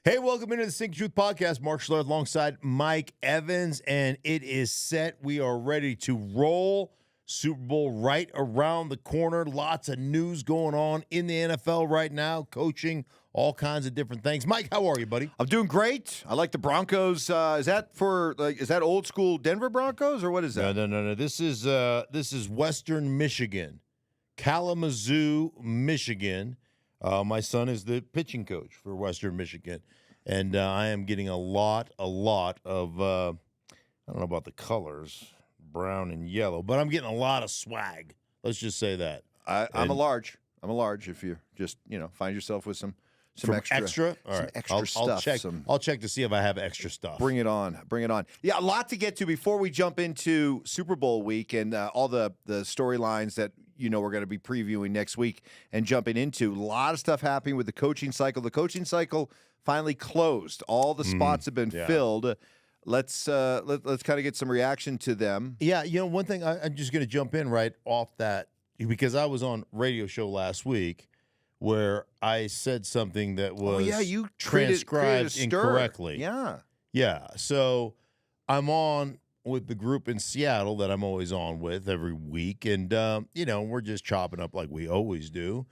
Hey, welcome into the Stinkin Truth Podcast. Mark Schlereth alongside Mike Evans, and it is set. We are ready to roll. Super Bowl right around the corner. Lots of news going on in the NFL right now, coaching, all kinds of different things. Mike, how are you, buddy? I'm doing great. I like the Broncos. Is that old school Denver Broncos or what is that? No. This is Western Michigan, Kalamazoo, Michigan. My son is the pitching coach for Western Michigan, and I am getting a lot of I don't know about the colors, brown and yellow, but I'm getting a lot of swag. Let's just say that. I'm a large. If you just find yourself with some extra. All right, extra stuff. I'll check to see if I have extra stuff. Bring it on. Yeah, a lot to get to before we jump into Super Bowl week and all the storylines that we're going to be previewing next week and jumping into. A lot of stuff happening with the coaching cycle. The coaching cycle finally closed. All the spots have been filled. Let's kind of get some reaction to them. Yeah, one thing I'm just going to jump in right off that because I was on radio show last week where I said something that was you transcribed incorrectly. Yeah. So I'm on with the group in Seattle that I'm always on with every week, and we're just chopping up like we always do.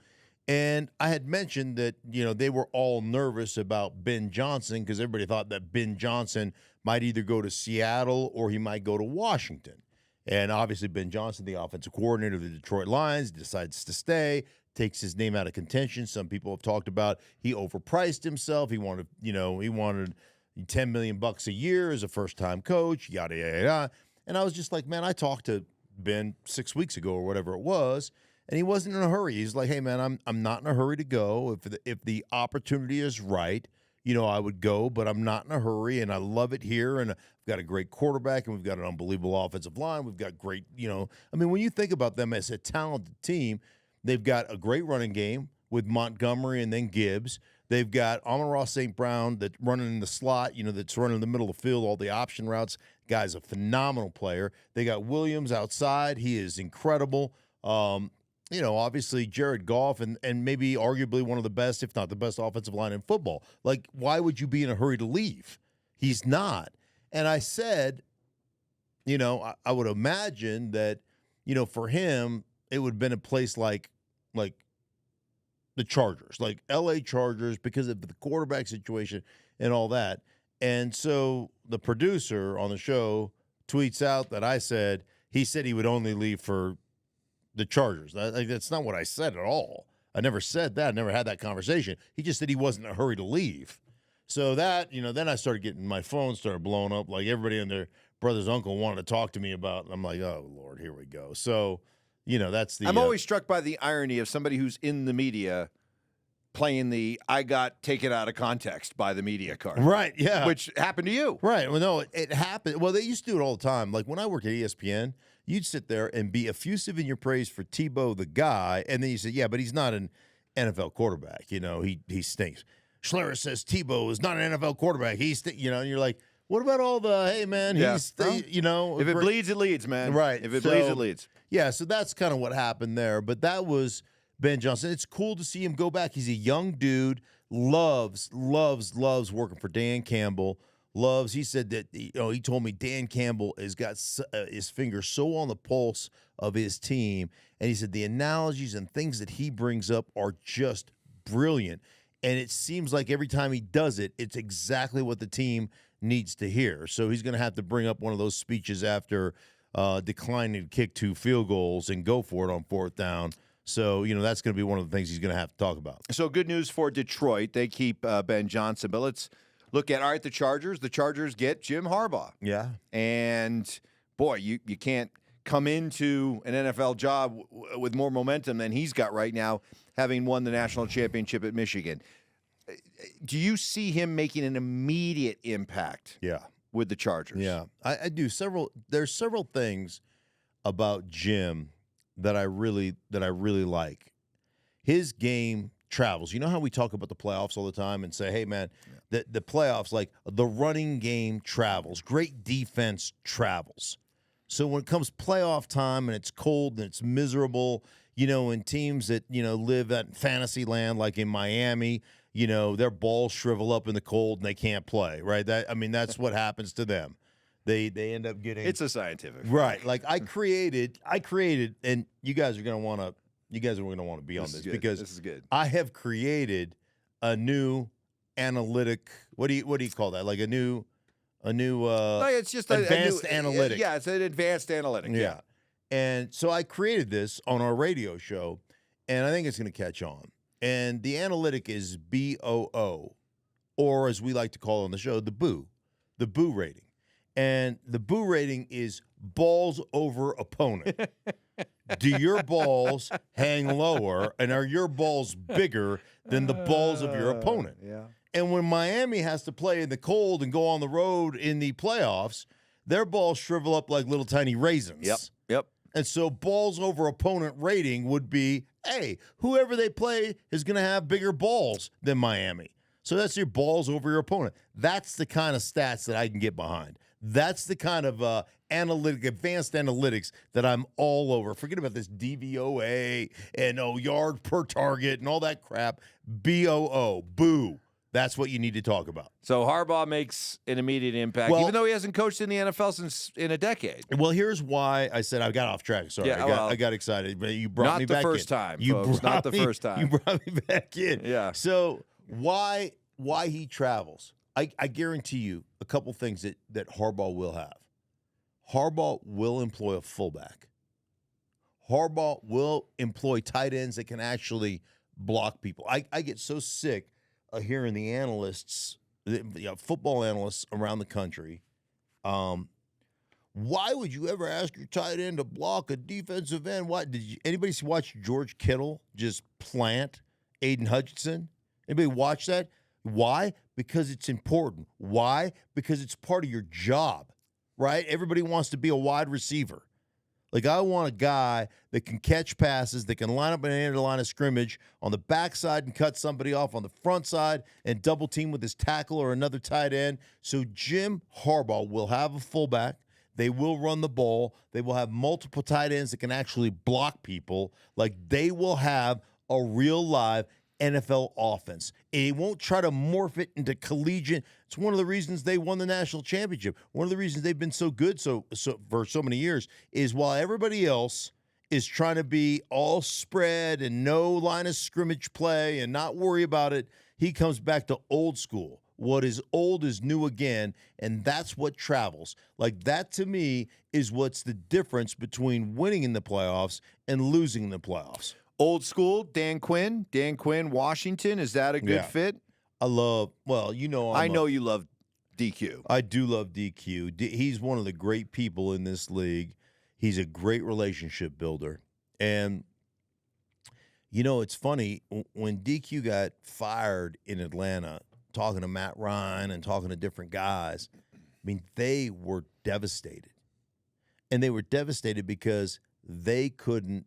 And I had mentioned that they were all nervous about Ben Johnson because everybody thought that Ben Johnson might either go to Seattle or he might go to Washington. And obviously Ben Johnson, the offensive coordinator of the Detroit Lions, decides to stay, takes his name out of contention. Some people have talked about he overpriced himself. He wanted $10 million a year as a first-time coach, yada, yada, yada. And I was just like, man, I talked to Ben 6 weeks ago or whatever it was, and he wasn't in a hurry. He's like, hey, man, I'm not in a hurry to go. If the opportunity is right, I would go, but I'm not in a hurry, and I love it here, and I've got a great quarterback, and we've got an unbelievable offensive line. We've got great, when you think about them as a talented team, they've got a great running game with Montgomery and then Gibbs. They've got Amon-Ra St. Brown that's running in the slot, that's running in the middle of the field, all the option routes. Guy's a phenomenal player. They got Williams outside. He is incredible. Obviously Jared Goff and maybe arguably one of the best, if not the best offensive line in football. Like, why would you be in a hurry to leave? He's not. And I said, I would imagine that, for him, it would have been a place like the Chargers, like L.A. Chargers, because of the quarterback situation and all that. And so the producer on the show tweets out that he said he would only leave for the Chargers. That's not what I said at all. I never said that. I never had that conversation. He just said he wasn't in a hurry to leave. So that, then I started getting, my phone started blowing up, like everybody and their brother's uncle wanted to talk to me about, and I'm like, oh, Lord, here we go. So, that's the... I'm always struck by the irony of somebody who's in the media playing the I got taken out of context by the media card. Right, yeah. Which happened to you. Right. Well, no, it happened. Well, they used to do it all the time. Like when I worked at ESPN, you'd sit there and be effusive in your praise for Tebow, the guy, and then you say, yeah, but he's not an NFL quarterback. He stinks. Schlereth says Tebow is not an NFL quarterback. And you're like, what about all the, hey, man, he's, if it bleeds, it leads, man. Right. If it bleeds, it leads. Yeah, so that's kind of what happened there. But that was Ben Johnson. It's cool to see him go back. He's a young dude, loves working for Dan Campbell. He said that, he told me Dan Campbell has got his finger so on the pulse of his team. And he said the analogies and things that he brings up are just brilliant. And it seems like every time he does it, it's exactly what the team needs to hear. So he's going to have to bring up one of those speeches after declining to kick 2 field goals and go for it on 4th down. So, that's going to be one of the things he's going to have to talk about. So good news for Detroit. They keep Ben Johnson. But let's look at, all right, the Chargers. The Chargers get Jim Harbaugh. Yeah. And, boy, you can't come into an NFL job with more momentum than he's got right now, having won the national championship at Michigan. Do you see him making an immediate impact? Yeah. With the Chargers? Yeah, I do. There's several things about Jim that I really like. His game travels. You know how we talk about the playoffs all the time and say, hey, man, the playoffs, like the running game travels. Great defense travels. So when it comes playoff time and it's cold and it's miserable, in teams that, live at fantasy land like in Miami, their balls shrivel up in the cold and they can't play, right? That's what happens to them. They end up getting. It's a scientific right. Like I created, and you guys are going to want to be on this because this is good. I have created a new analytic. What do you call that? Like a new It's just advanced a new, analytic. Yeah, it's an advanced analytic. Yeah. And so I created this on our radio show, and I think it's going to catch on. And the analytic is BOO, or as we like to call it on the show, the boo rating. And the boo rating is balls over opponent. Do your balls hang lower, and are your balls bigger than the balls of your opponent? Yeah. And when Miami has to play in the cold and go on the road in the playoffs, their balls shrivel up like little tiny raisins. Yep. And so balls over opponent rating would be, hey, whoever they play is going to have bigger balls than Miami. So that's your balls over your opponent. That's the kind of stats that I can get behind. That's the kind of advanced analytics that I'm all over. Forget about this DVOA and yard per target and all that crap. BOO, boo. That's what you need to talk about. So Harbaugh makes an immediate impact, even though he hasn't coached in the NFL since in a decade. Well, here's why I said I got off track. Sorry, I got excited. But you brought me back in. Not the first time, folks. Not the first time. You brought me back in. Yeah. So why he travels? I guarantee you a couple things that Harbaugh will have. Harbaugh will employ a fullback. Harbaugh will employ tight ends that can actually block people. I get so sick of hearing the analysts, football analysts around the country. Why would you ever ask your tight end to block a defensive end? Why anybody watch George Kittle just plant Aiden Hutchinson? Anybody watch that? Why? Because it's important. Why? Because it's part of your job, right? Everybody wants to be a wide receiver. Like, I want a guy that can catch passes, that can line up in the end of the line of scrimmage on the backside and cut somebody off on the front side and double team with his tackle or another tight end. So Jim Harbaugh will have a fullback. They will run the ball. They will have multiple tight ends that can actually block people. Like, they will have a real live NFL offense. And he won't try to morph it into collegiate. It's one of the reasons they won the national championship. One of the reasons they've been so good so for so many years is while everybody else is trying to be all spread and no line of scrimmage play and not worry about it, he comes back to old school. What is old is new again, and that's what travels. Like, that to me is what's the difference between winning in the playoffs and losing in the playoffs. Old school, Dan Quinn, Washington. Is that a good fit? I know you love DQ. I do love DQ. He's one of the great people in this league. He's a great relationship builder. And, it's funny, when DQ got fired in Atlanta, talking to Matt Ryan and talking to different guys, they were devastated. And they were devastated because they couldn't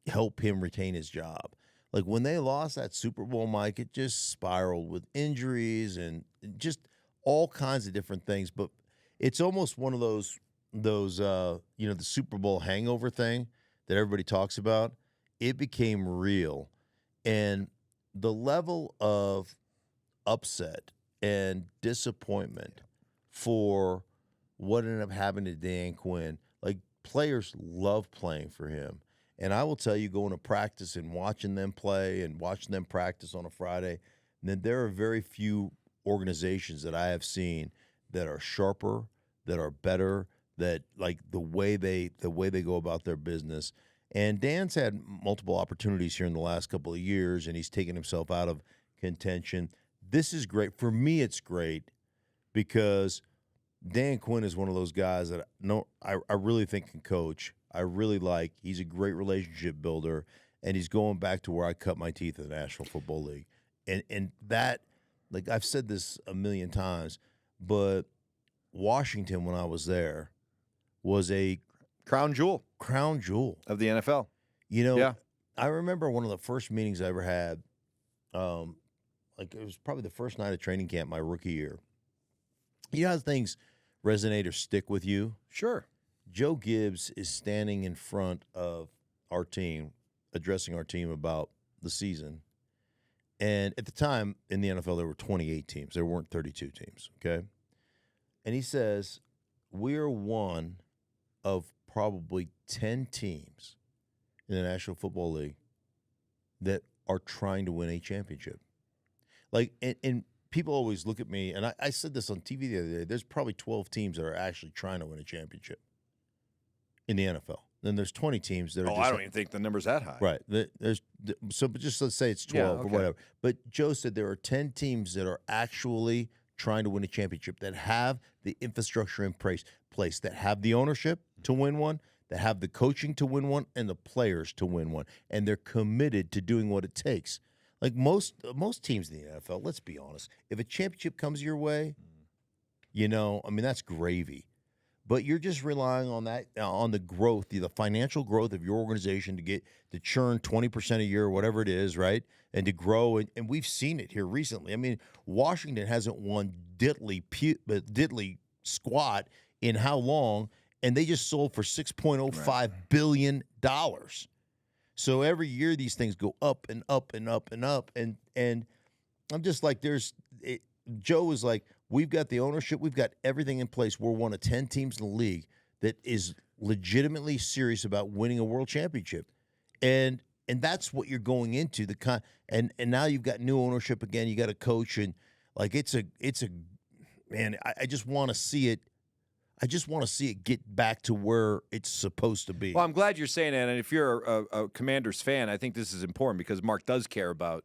help him retain his job. Like, when they lost that Super Bowl, Mike, it just spiraled with injuries and just all kinds of different things. But it's almost one of those the Super Bowl hangover thing that everybody talks about. It became real. And the level of upset and disappointment for what ended up happening to Dan Quinn, like, players love playing for him. And I will tell you, going to practice and watching them play and watching them practice on a Friday, then there are very few organizations that I have seen that are sharper, that are better, that like the way they go about their business. And Dan's had multiple opportunities here in the last couple of years, and he's taken himself out of contention. This is great. For me, it's great because Dan Quinn is one of those guys that I really think can coach. I really like. He's a great relationship builder, and he's going back to where I cut my teeth in the National Football League. And that, like, I've said this a million times, but Washington, when I was was a crown jewel of the NFL. I remember one of the first meetings I ever had. It was probably the first night of training camp my rookie year. You know how things resonate or stick with you? Sure. Joe Gibbs is standing in front of our team, addressing our team about the season, And at the time in the NFL, there were 28 teams. There weren't 32 teams, okay? And he says, we're one of probably 10 teams in the National Football League that are trying to win a championship. Like, and people always look at me, and I said this on TV the other day, there's probably 12 teams that are actually trying to win a championship in the NFL. Then there's 20 teams that are I don't even think the number's that high. Right. But just let's say it's 12 or whatever. But Joe said there are 10 teams that are actually trying to win a championship, that have the infrastructure in place, that have the ownership to win one, that have the coaching to win one, and the players to win one. And they're committed to doing what it takes. Like most teams in the NFL, let's be honest, if a championship comes your way, that's gravy. But you're just relying on that, on the growth, the financial growth of your organization to churn 20% a year or whatever it is, right? And to grow. And we've seen it here recently. I mean, Washington hasn't won diddly squat in how long? And they just sold for $6.05 billion. So every year these things go up and up and up and up. And I'm just like, Joe was like, we've got the ownership. We've got everything in place. We're one of 10 teams in the league that is legitimately serious about winning a world championship. And that's what you're going into. And now you've got new ownership again. You got a coach, and like it's a man, I just want to see it. I just want to see it get back to where it's supposed to be. Well, I'm glad you're saying that. And if you're a Commanders fan, I think this is important because Mark does care about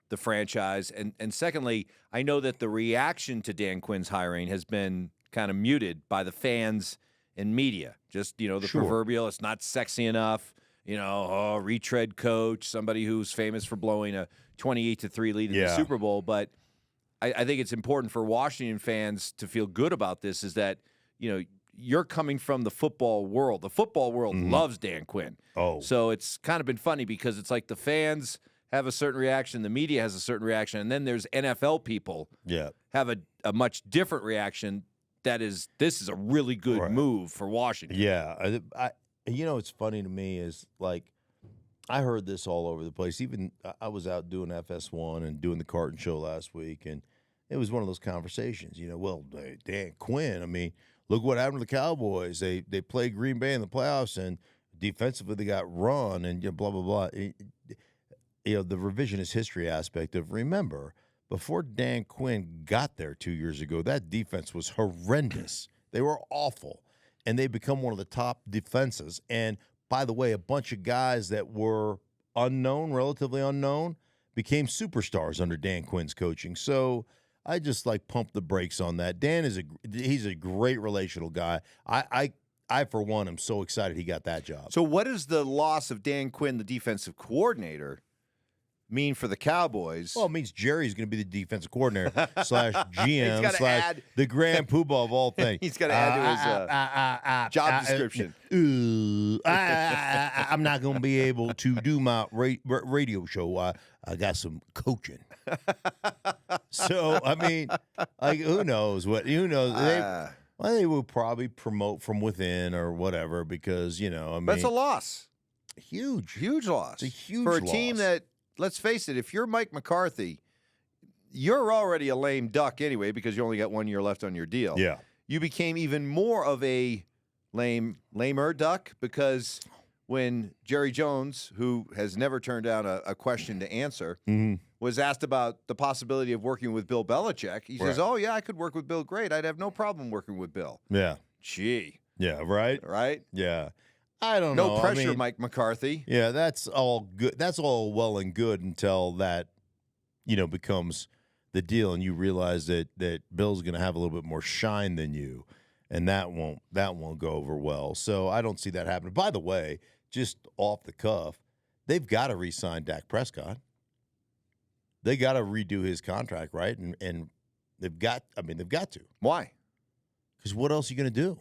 the franchise. And secondly, I know that the reaction to Dan Quinn's hiring has been kind of muted by the fans and media. Just, the proverbial, it's not sexy enough, retread coach, somebody who's famous for blowing a 28-3 lead in the Super Bowl. But I think it's important for Washington fans to feel good about this, is that, you're coming from the football world. The football world loves Dan Quinn. Oh. So it's kind of been funny because it's like the fans have a certain reaction, the media has a certain reaction, and then there's NFL people have a much different reaction. This is a really good move for Washington. Yeah. What's funny to me is, like, I heard this all over the place. Even I was out doing FS1 and doing the Carton show last week, and it was one of those conversations, Dan Quinn, look what happened to the Cowboys. They played Green Bay in the playoffs, and defensively they got run, and blah, blah, blah. The revisionist history aspect of, remember, before Dan Quinn got there 2 years ago, that defense was horrendous. They were awful, and they become one of the top defenses. And, by the way, a bunch of guys that were relatively unknown, became superstars under Dan Quinn's coaching. So I just pump the brakes on that. Dan he's a great relational guy. I for one am so excited he got that job. So what does the loss of Dan Quinn, the defensive coordinator, mean for the Cowboys? Well, it means Jerry's going to be the defensive coordinator / GM / the grand poobah of all things. He's got to add to his job description. I'm not going to be able to do my radio show. I got some coaching. So, who knows? Who knows? They will probably promote from within or whatever because, That's a loss. Huge loss. It's a huge loss. For a loss. team that, let's face it, if you're Mike McCarthy, you're already a lame duck anyway because you only got 1 year left on your deal. Yeah. You became even more of a lamer duck because when Jerry Jones, who has never turned down a question to answer, was asked about the possibility of working with Bill Belichick, he says, oh, yeah, I could work with Bill. Great. I'd have no problem working with Bill. Yeah. Gee. Yeah, right? Right? Yeah. I don't know. No pressure, Mike McCarthy. Yeah, that's all good. That's all well and good until that, becomes the deal, and you realize that Bill's going to have a little bit more shine than you, and that won't go over well. So I don't see that happening. By the way, just off the cuff, they've got to re-sign Dak Prescott. They got to redo his contract, right? And they've got to. Why? Because what else are you going to do?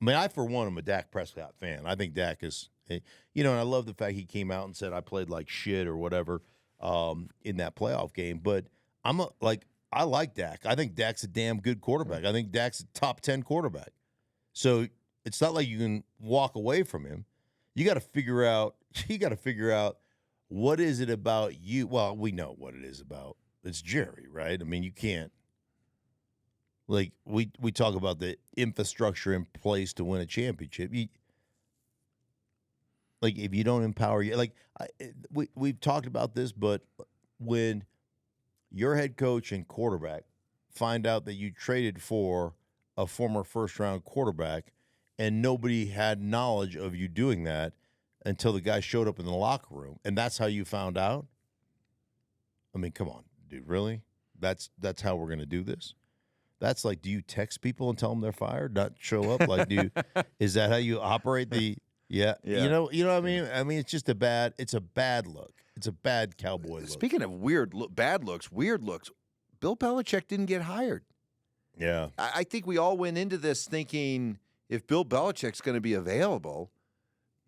I, for one, am a Dak Prescott fan. I think Dak is, and I love the fact he came out and said, I played like shit or whatever in that playoff game. But I like Dak. I think Dak's a damn good quarterback. I think Dak's a top 10 quarterback. So it's not like you can walk away from him. You got to figure out what is it about you? Well, we know what it is about. It's Jerry, right? I mean, you can't. Like, we talk about the infrastructure in place to win a championship. Like, if you don't empower you, like, we've talked about this, but when your head coach and quarterback find out that you traded for a former first-round quarterback and nobody had knowledge of you doing that until the guy showed up in the locker room, and that's how you found out? I mean, come on, dude, really? That's how we're going to do this? That's like, do you text people and tell them they're fired, not show up? Like, is that how you operate the yeah. Yeah. You know what I mean? I mean, it's a bad look. It's a bad Cowboy look. Speaking of bad looks, weird looks, Bill Belichick didn't get hired. Yeah. I think we all went into this thinking if Bill Belichick's going to be available,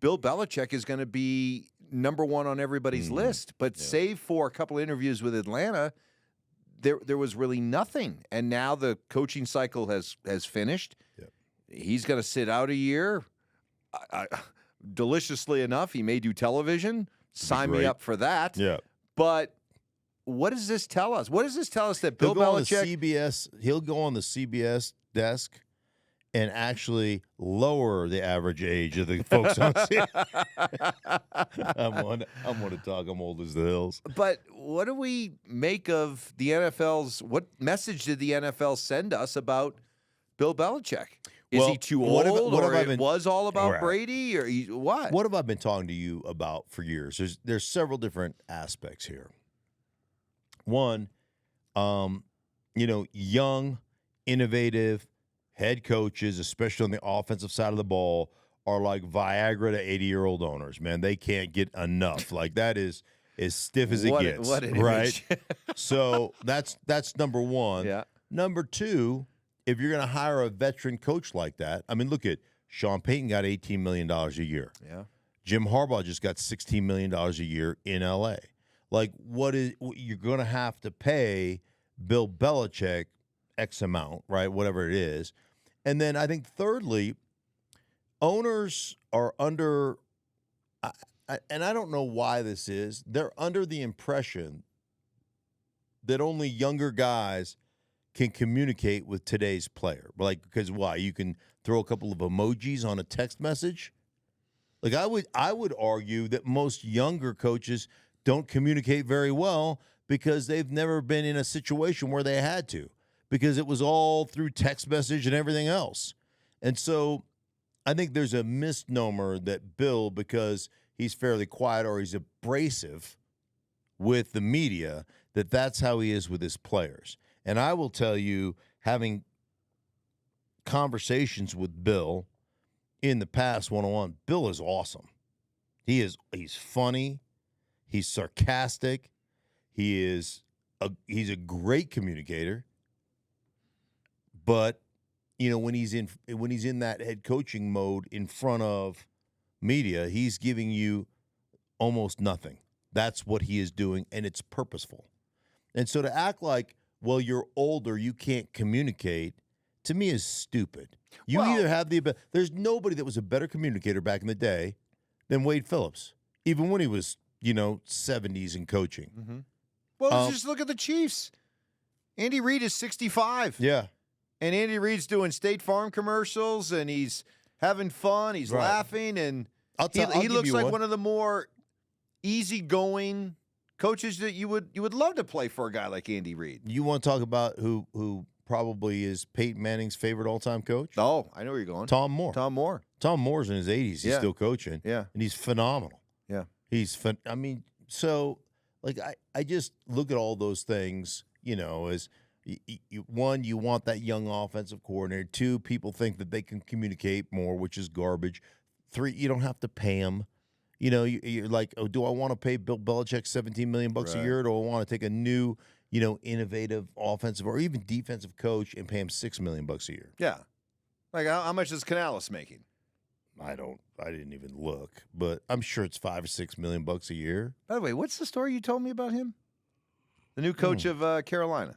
Bill Belichick is going to be number one on everybody's list. But save for a couple of interviews with Atlanta, there was really nothing. And now the coaching cycle has finished. Yep. He's going to sit out a year. Deliciously enough, he may do television. Sign me up for that. Yeah. But what does this tell us? What does this tell us that Bill Belichick? He'll go on the CBS desk and actually lower the average age of the folks on I'm going to talk. I'm old as the hills. But what do we make of the NFL's? What message did the NFL send us about Bill Belichick? Is he too old, or it was all about Brady, or what? What have I been talking to you about for years? There's several different aspects here. One, young, innovative head coaches, especially on the offensive side of the ball, are like Viagra to 80-year-old owners. Man, they can't get enough. Like, that is as stiff as it gets. What an right? image. So that's number one. Yeah. Number two, if you're going to hire a veteran coach like that, I mean, look at Sean Payton got $18 million a year. Yeah. Jim Harbaugh just got $16 million a year in L.A. Like, you're going to have to pay Bill Belichick X amount, right? Whatever it is. And then I think thirdly, owners are under, and I don't know why this is, they're under the impression that only younger guys can communicate with today's player. Like, because why? You can throw a couple of emojis on a text message? Like, I would argue that most younger coaches don't communicate very well because they've never been in a situation where they had to, because it was all through text message and everything else. And so I think there's a misnomer that Bill, because he's fairly quiet or he's abrasive with the media, that's how he is with his players. And I will tell you, having conversations with Bill in the past one-on-one, Bill is awesome. He's funny. He's sarcastic. He's a great communicator. But when he's in that head coaching mode in front of media, he's giving you almost nothing. That's what he is doing, and it's purposeful. And so to act like, well, you're older, you can't communicate, to me is stupid. Either have the ability. There's nobody that was a better communicator back in the day than Wade Phillips, even when he was, 70s and coaching. Mm-hmm. Well, just look at the Chiefs. Andy Reid is 65. Yeah. And Andy Reid's doing State Farm commercials, and he's having fun. He's laughing, and he looks like one of the more easygoing coaches that you would love to play for a guy like Andy Reid. You want to talk about who probably is Peyton Manning's favorite all-time coach? Oh, I know where you're going. Tom Moore. Tom Moore's in his 80s. He's still coaching. Yeah. And he's phenomenal. Yeah. I just look at all those things, as one, you want that young offensive coordinator. Two, people think that they can communicate more, which is garbage. Three, you don't have to pay them. You're like, oh, do I want to pay Bill Belichick $17 million a year, or do I want to take a new, innovative offensive or even defensive coach and pay him $6 million a year? Yeah. Like, how much is Canales making? I didn't even look, but I'm sure it's $5 or $6 million a year. By the way, what's the story you told me about him? The new coach of Carolina.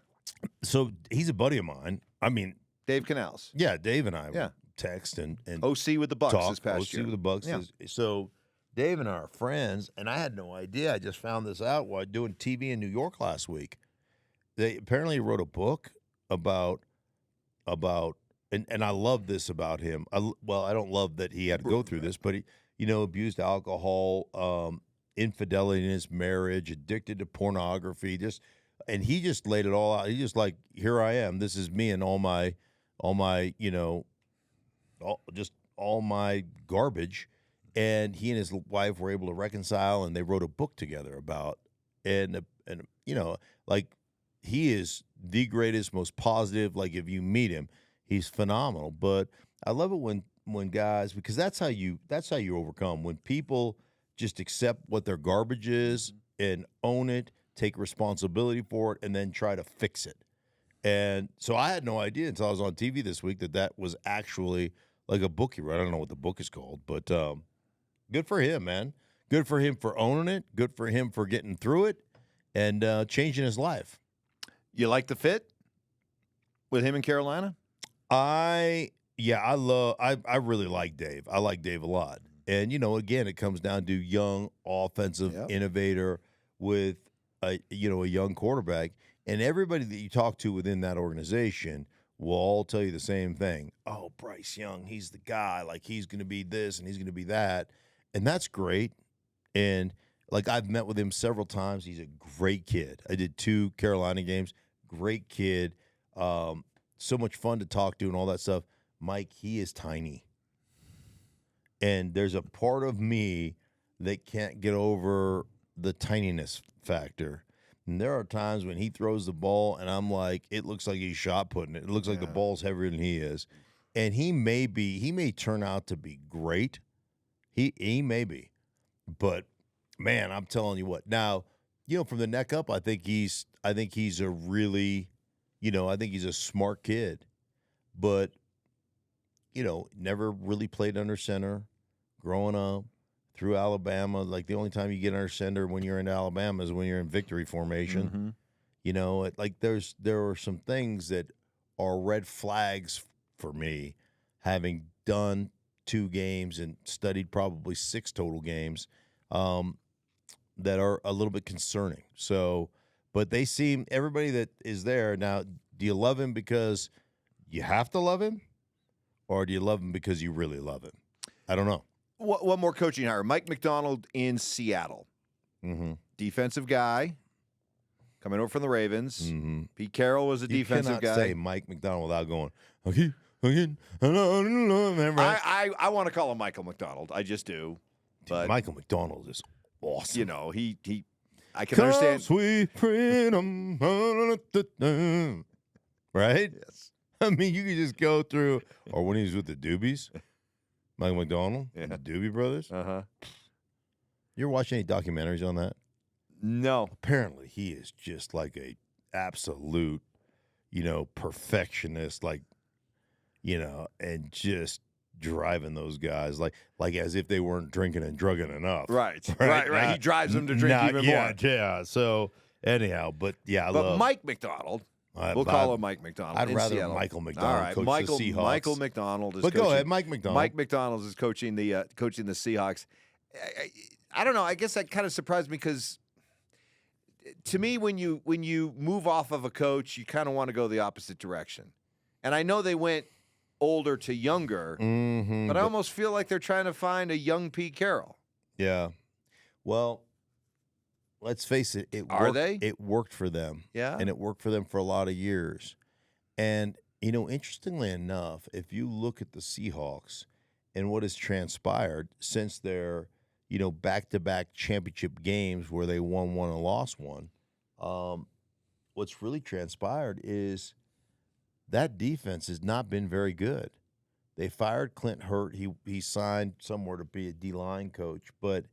So he's a buddy of mine. I mean, Dave Canales. Yeah, Dave and I would text and OC with the Bucks this past year. OC with the Bucks. Yeah. So Dave and I are friends, and I had no idea. I just found this out while doing TV in New York last week. They apparently wrote a book about and I love this about him. I don't love that he had to go through this, but he, abused alcohol, infidelity in his marriage, addicted to pornography, and he just laid it all out. He just like, here I am. This is me and all my, all my garbage. And he and his wife were able to reconcile, and they wrote a book together about, and like, he is the greatest, most positive. Like, if you meet him, he's phenomenal. But I love it when guys, because that's how you overcome, when people just accept what their garbage is and own it, take responsibility for it, and then try to fix it. And so I had no idea until I was on TV this week that was actually like a book he wrote. I don't know what the book is called, but good for him, man. Good for him for owning it. Good for him for getting through it and changing his life. You like the fit with him in Carolina? I really like Dave. I like Dave a lot. And, again, it comes down to young offensive innovator with a young quarterback. And everybody that you talk to within that organization will all tell you the same thing. Oh, Bryce Young, he's the guy. Like, he's going to be this and he's going to be that. And that's great. And, like, I've met with him several times. He's a great kid. I did 2 Carolina games. Great kid. So much fun to talk to and all that stuff. Mike, he is tiny. And there's a part of me that can't get over the tininess factor. And there are times when he throws the ball and I'm like, it looks like he's shot putting it. It looks like the ball's heavier than he is. And he may turn out to be great. He may be. But man, I'm telling you what. Now, from the neck up, I think he's a really, I think he's a smart kid. But never really played under center growing up through Alabama. Like, the only time you get under center when you're in Alabama is when you're in victory formation. Mm-hmm. There are some things that are red flags for me, having done 2 games and studied probably 6 total games, that are a little bit concerning. So, but everybody that is there now, do you love him because you have to love him? Or do you love him because you really love him? I don't know. One more coaching hire. Mike McDonald in Seattle. Mm-hmm. Defensive guy. Coming over from the Ravens. Mm-hmm. Pete Carroll was a defensive guy. You cannot say Mike McDonald without going, okay, again. Right? I want to call him Michael McDonald. I just do. But dude, Michael McDonald is awesome. I can understand. Sweet freedom. Right? Yes. I mean, you could just go through, or when he was with the Doobies, Michael McDonald, the Doobie Brothers. Uh-huh. You ever watch any documentaries on that? No. Apparently, he is just like a absolute, perfectionist, like, and just driving those guys like as if they weren't drinking and drugging enough. Right. He drives them to drink even more. Yeah. So anyhow, but yeah, but Mike McDonald. We'll call him Mike McDonald. I'd rather Seattle. Michael McDonald coach the Seahawks. Michael McDonald is But coaching. Go ahead, Mike McDonald. Mike McDonald is coaching the Seahawks. I don't know. I guess that kind of surprised me because to me, when you move off of a coach, you kind of want to go the opposite direction. And I know they went older to younger, but I almost feel like they're trying to find a young Pete Carroll. Yeah. Well, let's face it. It worked for them. Yeah. And it worked for them for a lot of years. And, interestingly enough, if you look at the Seahawks and what has transpired since their, back-to-back championship games where they won one and lost one, what's really transpired is that defense has not been very good. They fired Clint Hurt. He signed somewhere to be a D-line coach. But,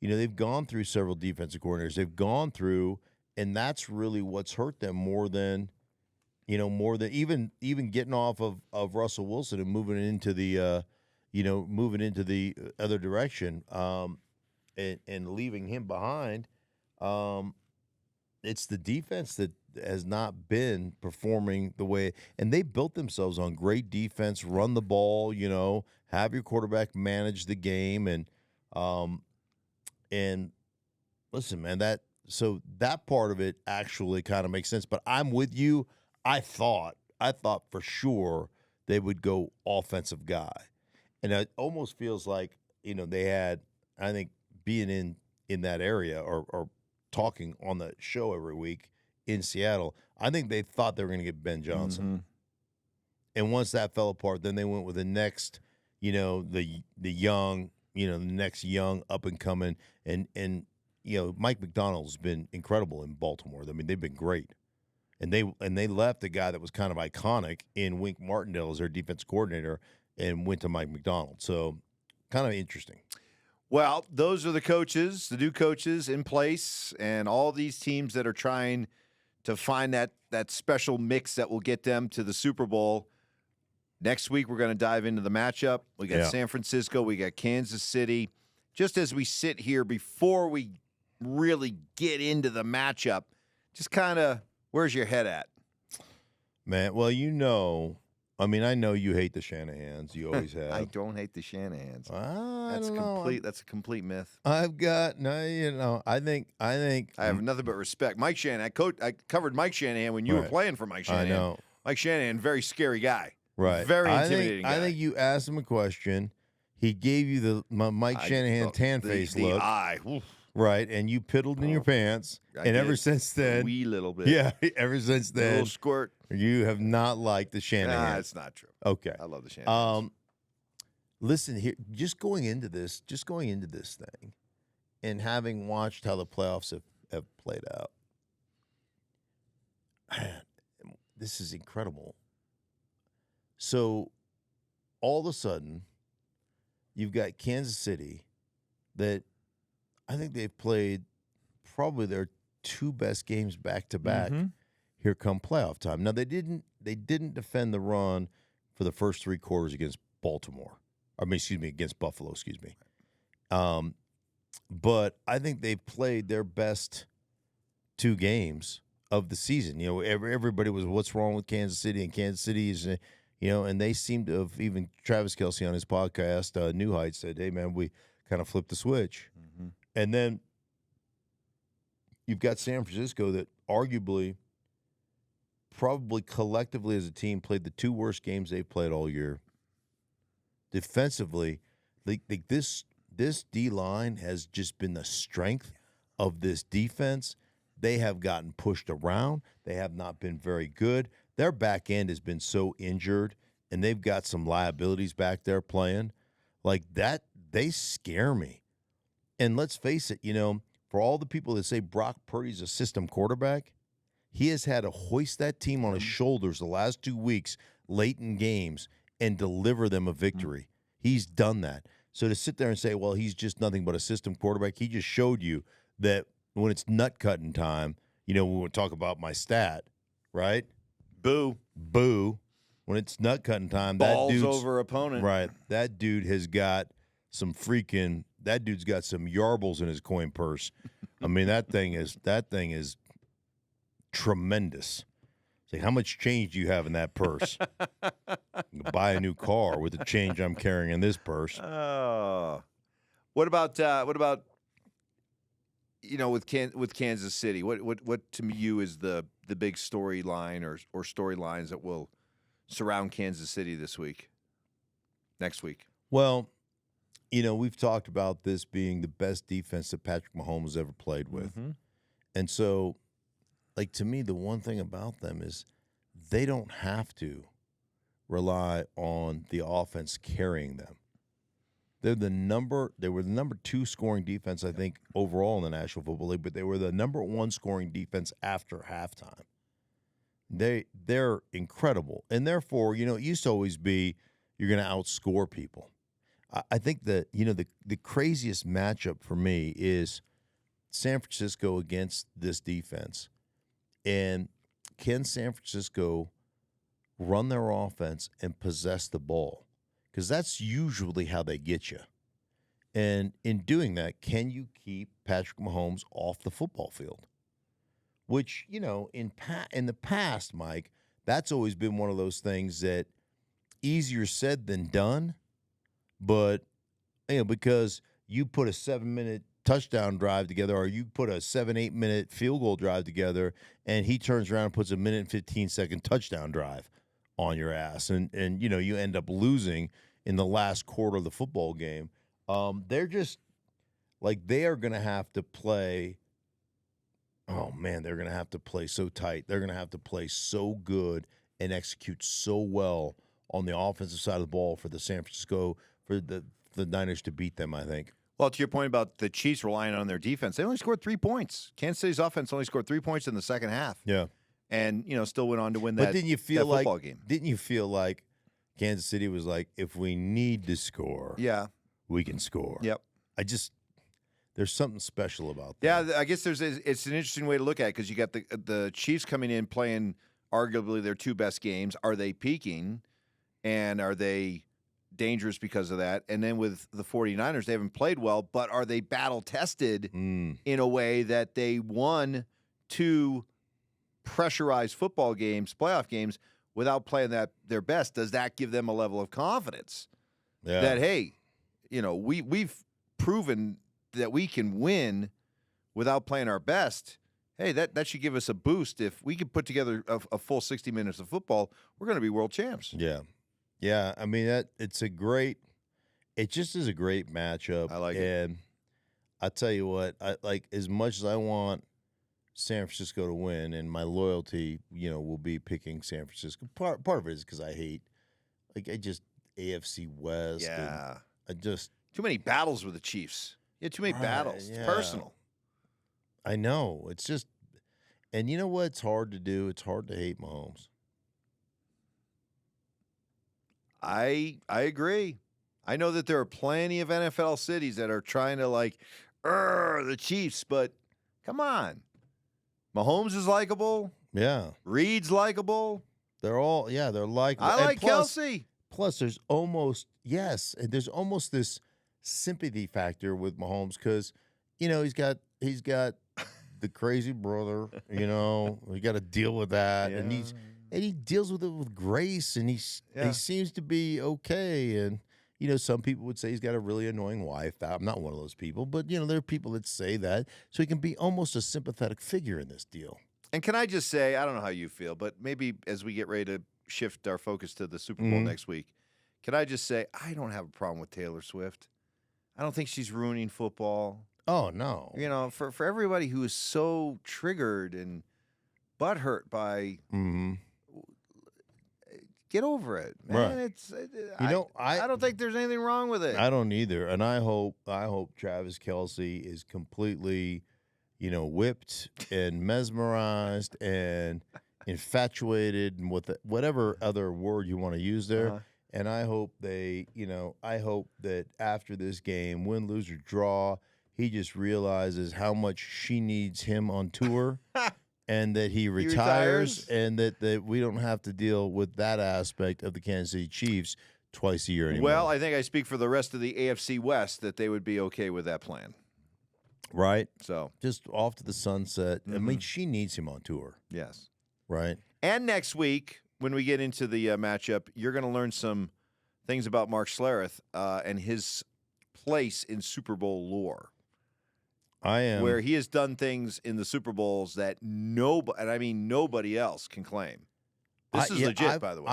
they've gone through several defensive coordinators. They've gone through, and that's really what's hurt them more than even getting off of Russell Wilson and moving into the other direction and leaving him behind. It's the defense that has not been performing the way, and they built themselves on great defense, run the ball, have your quarterback manage the game, and And listen, man, that part of it actually kind of makes sense. But I'm with you. I thought for sure they would go offensive guy. And it almost feels like, they had, I think, being in that area or talking on the show every week in Seattle, I think they thought they were going to get Ben Johnson. Mm-hmm. And once that fell apart, then they went with the next, the young, the next young up and coming. And Mike McDonald's been incredible in Baltimore. I mean, they've been great. And they left the guy that was kind of iconic in Wink Martindale as their defense coordinator and went to Mike McDonald. So kind of interesting. Well, those are the coaches, the new coaches in place, and all these teams that are trying to find that special mix that will get them to the Super Bowl. Next week, we're going to dive into the matchup. We got San Francisco. We got Kansas City. Just as we sit here before we really get into the matchup, just kind of, where's your head at? Man, well, I know you hate the Shanahans. You always have. I don't hate the Shanahans. That's a complete myth. I think I have nothing but respect. Mike Shanahan. I covered Mike Shanahan when you were playing for Mike Shanahan. I know. Mike Shanahan, very scary guy. Right. Very intimidating guy. I think you asked him a question. He gave you the Mike Shanahan tan face look. The eye. Oof. Right, and you piddled in your pants, and ever since then, a wee little bit. Yeah, ever since then, a little squirt. You have not liked the Shanahan. Nah, it's not true. Okay, I love the Shanahan. Listen here, just going into this thing, and having watched how the playoffs have played out, man, this is incredible. So, all of a sudden, you've got Kansas City that. I think they've played probably their two best games back to back. Here come playoff time. Now they didn't defend the run for the first three quarters against Baltimore. Against Buffalo. But I think they've played their best two games of the season. Everybody was, what's wrong with Kansas City? And Kansas City is, and they seem to have, even Travis Kelce on his podcast, New Heights, said, hey man, we kind of flipped the switch. And then you've got San Francisco that arguably, probably collectively as a team, played the two worst games they've played all year. Defensively, this D-line has just been the strength of this defense. They have gotten pushed around. They have not been very good. Their back end has been so injured, and they've got some liabilities back there playing. Like that, they scare me. And let's face it, for all the people that say Brock Purdy's a system quarterback, he has had to hoist that team on his shoulders the last 2 weeks, late in games, and deliver them a victory. He's done that. So to sit there and say, well, he's just nothing but a system quarterback, he just showed you that when it's nut-cutting time, we would talk about my stat, right? Boo. When it's nut-cutting time, balls over opponent. Right. That dude has got some that dude's got some yarbles in his coin purse. I mean, that thing is tremendous. It's like, how much change do you have in that purse? You can buy a new car with the change I'm carrying in this purse. Oh, what about with Kansas City? What to you is the big storyline or storylines that will surround Kansas City next week? Well, we've talked about this being the best defense that Patrick Mahomes has ever played with. And so, to me, the one thing about them is they don't have to rely on the offense carrying them. They were the number 2 scoring defense, I think, overall in the National Football League, but they were the number 1 scoring defense after halftime. They're incredible. And therefore, it used to always be you're going to outscore people. I think that, the craziest matchup for me is San Francisco against this defense. And can San Francisco run their offense and possess the ball? Because that's usually how they get you. And in doing that, can you keep Patrick Mahomes off the football field? Which, in the past, Mike, that's always been one of those things that easier said than done. But, because you put a 7-minute touchdown drive together, or you put a 7-8 minute field goal drive together, and he turns around and puts a 1:15 touchdown drive on your ass, and you end up losing in the last quarter of the football game. They're just like they are going to have to play. Oh man, they're going to have to play so tight. They're going to have to play so good and execute so well on the offensive side of the ball for the Niners to beat them, I think. Well, to your point about the Chiefs relying on their defense, they only scored 3 points. Kansas City's offense only scored 3 points in the second half. Yeah. And, still went on to win But that, didn't you feel that football like game. Didn't you feel like Kansas City was like, if we need to score, Yeah. we can score. Yep. There's something special about that. Yeah, I guess it's an interesting way to look at it because you got the Chiefs coming in playing arguably their 2 best games. Are they peaking? And are they dangerous because of that? And then with the 49ers, they haven't played well, but are they battle-tested in a way that they won 2 pressurized football games, playoff games, without playing their best? Does that give them a level of confidence that, hey, we've proven that we can win without playing our best? Hey, that should give us a boost. If we can put together a full 60 minutes of football, we're going to be world champs. Yeah. Yeah, I mean it just is a great matchup. I like it. it. And I tell you what, I like as much as I want San Francisco to win, and my loyalty, will be picking San Francisco. Part of it is because I hate, AFC West. Yeah. Too many battles with the Chiefs. Yeah, too many battles. Yeah. It's personal. I know. It's just, and you know what? It's hard to do. It's hard to hate Mahomes. I agree. I know that there are plenty of NFL cities that are trying to the Chiefs, but come on. Mahomes is likable. Yeah. Reed's likable. They're likable. I like Kelsey. Plus, there's almost this sympathy factor with Mahomes because, he's got the crazy brother, we got to deal with that. Yeah. And he deals with it with grace, and he seems to be okay. And, some people would say he's got a really annoying wife. I'm not one of those people, but, there are people that say that. So he can be almost a sympathetic figure in this deal. And can I just say, I don't know how you feel, but maybe as we get ready to shift our focus to the Super Bowl next week, can I just say I don't have a problem with Taylor Swift. I don't think she's ruining football. Oh, no. For everybody who is so triggered and butthurt by get over it, man. Right. I don't think there's anything wrong with it. I don't either. And I hope Travis Kelce is completely, whipped and mesmerized and infatuated and whatever other word you want to use there. Uh-huh. And I hope I hope that after this game, win, lose, or draw, he just realizes how much she needs him on tour. And that he retires, and that we don't have to deal with that aspect of the Kansas City Chiefs twice a year anymore. Well, I think I speak for the rest of the AFC West that they would be okay with that plan. Right? So just off to the sunset. I mean, she needs him on tour. Yes. Right? And next week, when we get into the matchup, you're going to learn some things about Mark Schlereth and his place in Super Bowl lore. I am. Where he has done things in the Super Bowls that nobody else can claim. This is legit, by the way.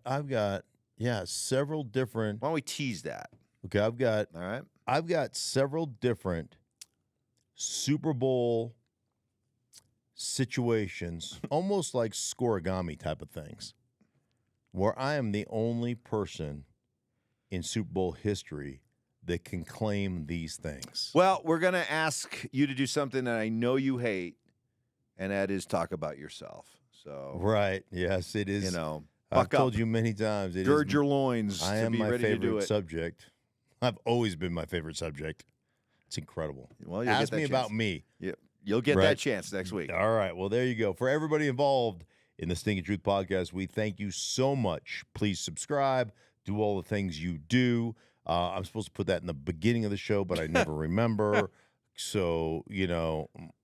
I've got several different. Why don't we tease that? Okay, All right. I've got several different Super Bowl situations, almost like scoregami type of things, where I am the only person in Super Bowl history that can claim these things. Well, we're going to ask you to do something that I know you hate, and that is talk about yourself. So, right. Yes, it is. I've told you many times. Gird your loins. I to am be my ready to do favorite it. subject. I've always been my favorite subject. It's incredible. Well, ask me about me. You'll get that chance next week. All right. Well, there you go. For everybody involved in the Stinkin Truth podcast, we thank you so much. Please subscribe. Do all the things you do. I'm supposed to put that in the beginning of the show, but I never remember. So,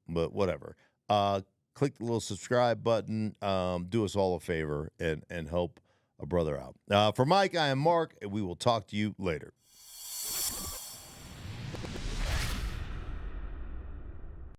but whatever. Click the little subscribe button. Do us all a favor and help a brother out. For Mike, I am Mark, and we will talk to you later.